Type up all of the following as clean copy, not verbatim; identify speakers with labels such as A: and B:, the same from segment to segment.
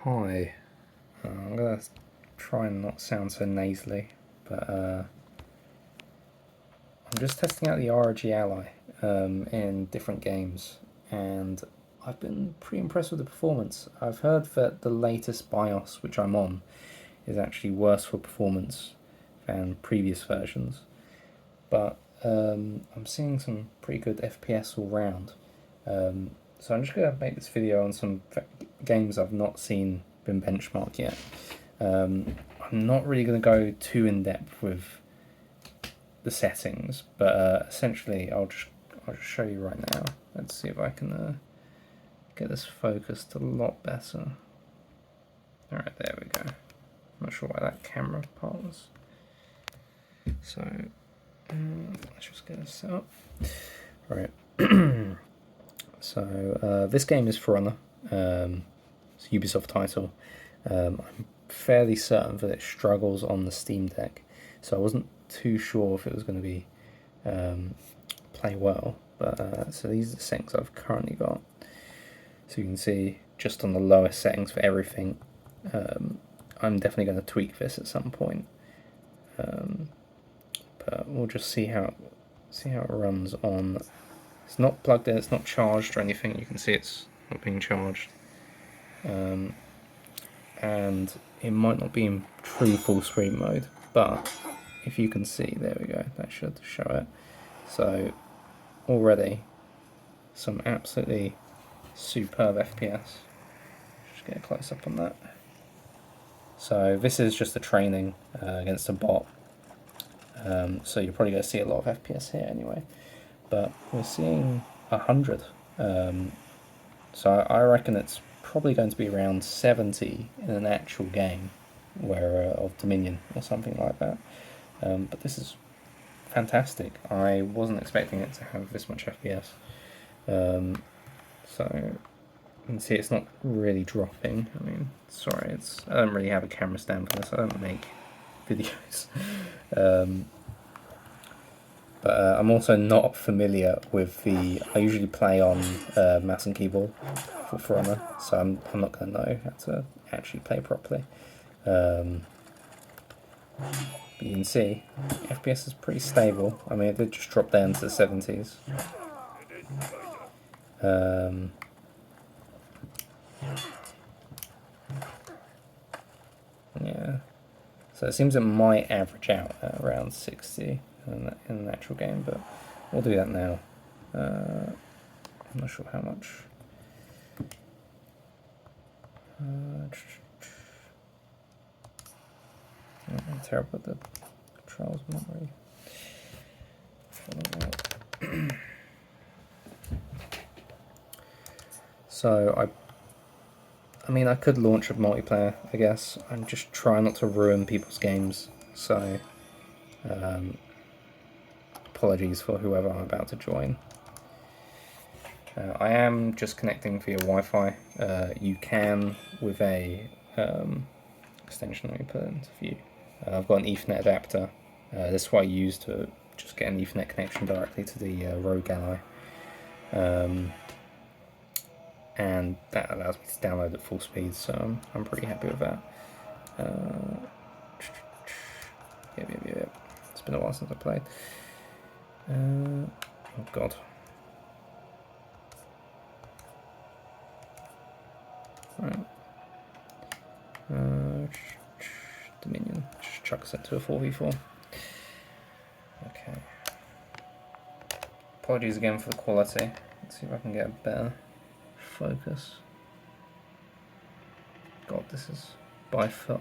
A: Hi, I'm gonna try and not sound so nasally, but I'm just testing out the ROG Ally in different games, and I've been pretty impressed with the performance. I've heard that the latest BIOS, which I'm on, is actually worse for performance than previous versions, but I'm seeing some pretty good FPS all round. So I'm just going to make this video on some games I've not seen been benchmarked yet. I'm not really going to go too in depth with the settings, but essentially I'll just show you right now. Let's see if I can get this focused a lot better. All right, there we go. I'm not sure why that camera part was. So let's just get this set up. All right. So this game is For Honor. It's a Ubisoft title. I'm fairly certain that it struggles on the Steam Deck, so I wasn't too sure if it was going to be play well. But so these are the settings I've currently got. So you can see just on the lowest settings for everything. I'm definitely going to tweak this at some point, but we'll just see how it runs on. It's not plugged in, it's not charged or anything. You can see it's not being charged. And it might not be in true full screen mode, but if you can see, there we go, that should show it. So already some absolutely superb FPS. Just get a close up on that. So this is just a training against a bot. So you're probably going to see a lot of FPS here anyway. But we're seeing 100. So I reckon it's probably going to be around 70 in an actual game where of Dominion or something like that. But this is fantastic. I wasn't expecting it to have this much FPS. So you can see it's not really dropping. I mean, sorry, I don't really have a camera stand for this. I don't make videos. But I'm also not familiar with I usually play on mouse and keyboard for Honor, so I'm not going to know how to actually play properly. But you can see FPS is pretty stable. I mean, it did just drop down to the 70s. Yeah, so it seems it might average out at around 60 in an actual game, but we'll do that now. I'm not sure how much. I'm terrible at the controls, not really. So I mean, I could launch a multiplayer, I guess. I'm just trying not to ruin people's games. So apologies for whoever I'm about to join. I am just connecting via Wi-Fi. You can with a extension. Let me put it into view. I've got an Ethernet adapter. This is what I use to just get an Ethernet connection directly to the ROG Ally. And that allows me to download at full speed, so I'm pretty happy with that. Yeah. It's been a while since I played. Oh god. Right. Dominion. Just chuck us into a 4v4. Okay. Apologies again for the quality. Let's see if I can get a better focus. God, this is by far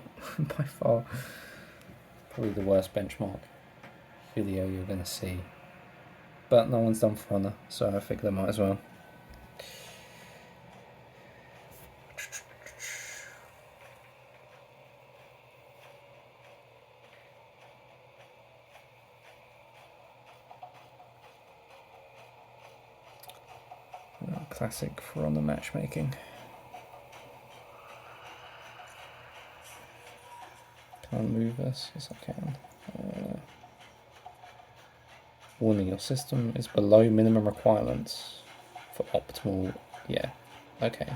A: probably the worst benchmark video you're going to see. But no one's done For Honor, so I figured I might as well. Classic For Honor matchmaking. Can I move this? Yes, I can. Warning, your system is below minimum requirements for optimal. Yeah, okay.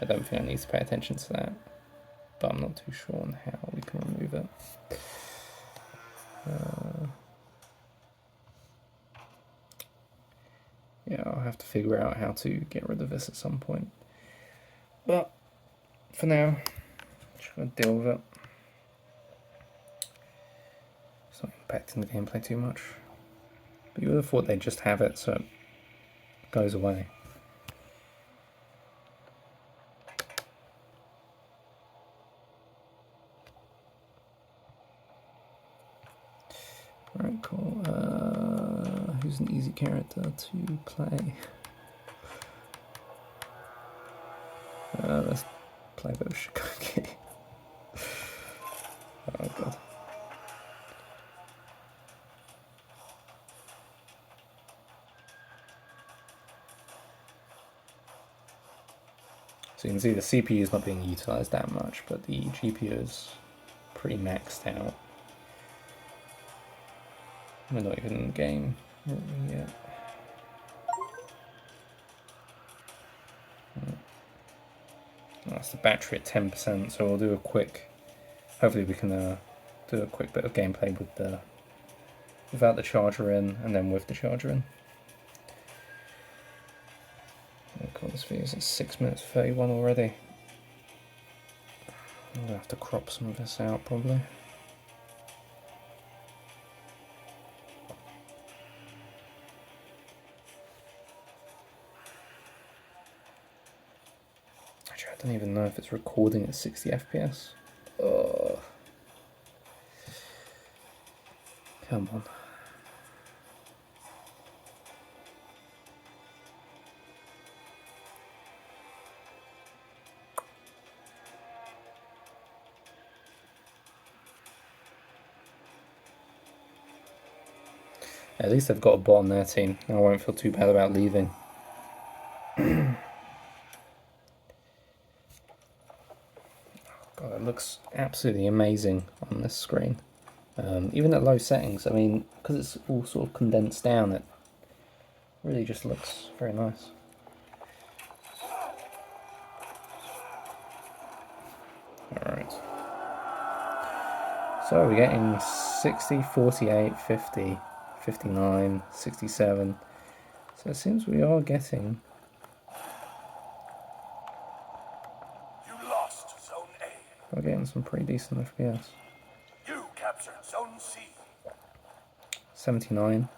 A: I don't think I need to pay attention to that, but I'm not too sure on how we can remove it. Yeah, I'll have to figure out how to get rid of this at some point. But for now, just gonna deal with it. It's not impacting the gameplay too much. But you would have thought they'd just have it so it goes away. Alright, cool. Who's an easy character to play? Let's play a bit of Shikoki. Oh god. So you can see the CPU is not being utilized that much, but the GPU is pretty maxed out. We're not even in the game yet. That's the battery at 10%, so we'll do a quick, hopefully we can do a quick bit of gameplay with without the charger in and then with the charger in. Oh god, this video is at 6 minutes 31 already. I'm gonna have to crop some of this out probably. Actually, I don't even know if it's recording at 60 FPS. Oh. Come on. At least they've got a bot on their team. I won't feel too bad about leaving. God, it looks absolutely amazing on this screen. Even at low settings, I mean, because it's all sort of condensed down, it really just looks very nice. Alright. So we're getting 60, 48, 50, 59, 67. So it seems we are getting...
B: You lost Zone A.
A: We're getting some pretty decent FPS.
B: You captured Zone C.
A: 79.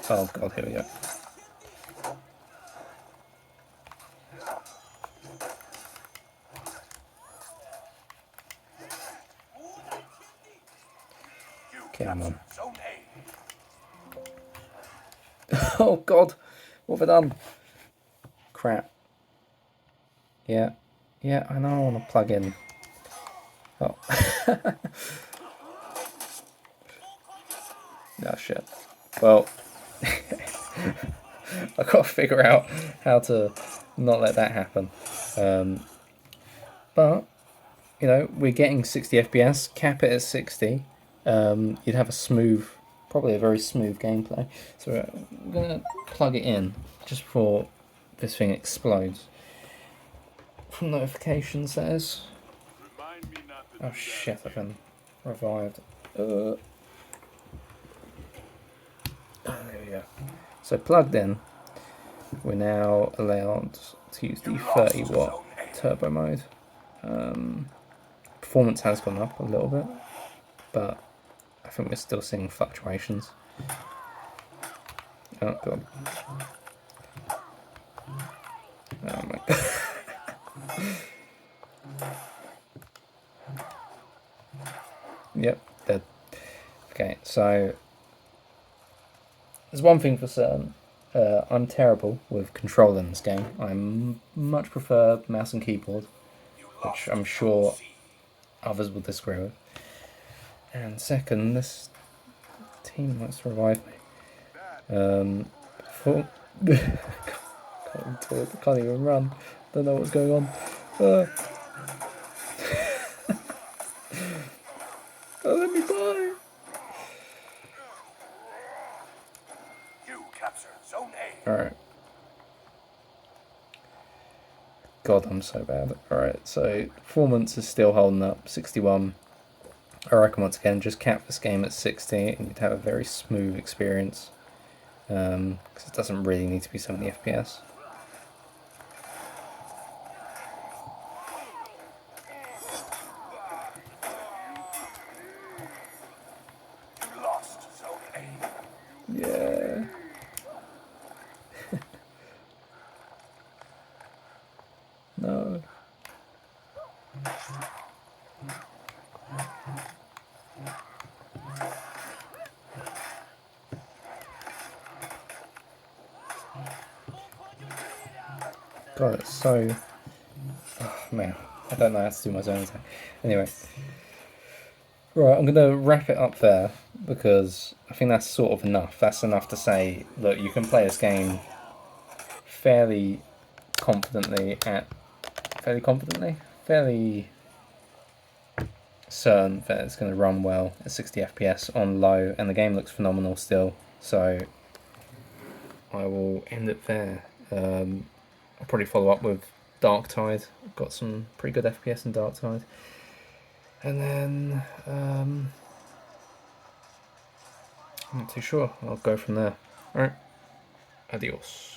A: Oh god, here we go. Come on.
B: Zone A.
A: Oh god, what have I done? Crap. Yeah, I know I want to plug in. Oh. No shit. Well, I've got to figure out how to not let that happen. But, you know, we're getting 60 FPS, cap it at 60. You'd have a smooth, probably a very smooth gameplay. So I'm going to plug it in just before this thing explodes. From notifications, that is. Oh shit, I've been revived. Oh, there we go. So plugged in, we're now allowed to use the 30 watt turbo mode. Performance has gone up a little bit, but I think we're still seeing fluctuations. Oh god. Oh my god. Yep, dead. Okay, so there's one thing for certain. I'm terrible with controlling this game. I much prefer mouse and keyboard, which I'm sure others will disagree with. And second, this team wants to revive me. Can't talk, I can't even run. Don't know what's going on. Oh, let me die.
B: You captured Zone A.
A: Alright. God, I'm so bad. Alright, so performance is still holding up, 61. I reckon once again, just cap this game at 60 and you'd have a very smooth experience. Because it doesn't really need to be 70 FPS.
B: You lost Zone A.
A: Yeah. No. God, it's so... Oh, man, I don't know how to do my zone attack. Anyway. Right, I'm going to wrap it up there because I think that's sort of enough. That's enough to say, look, you can play this game fairly confidently fairly certain that it's going to run well at 60 FPS on low, and the game looks phenomenal still. So I will end it there. I'll probably follow up with Dark Tide. I've got some pretty good FPS in Dark Tide, and then I'm not too sure. I'll go from there. All right, adios.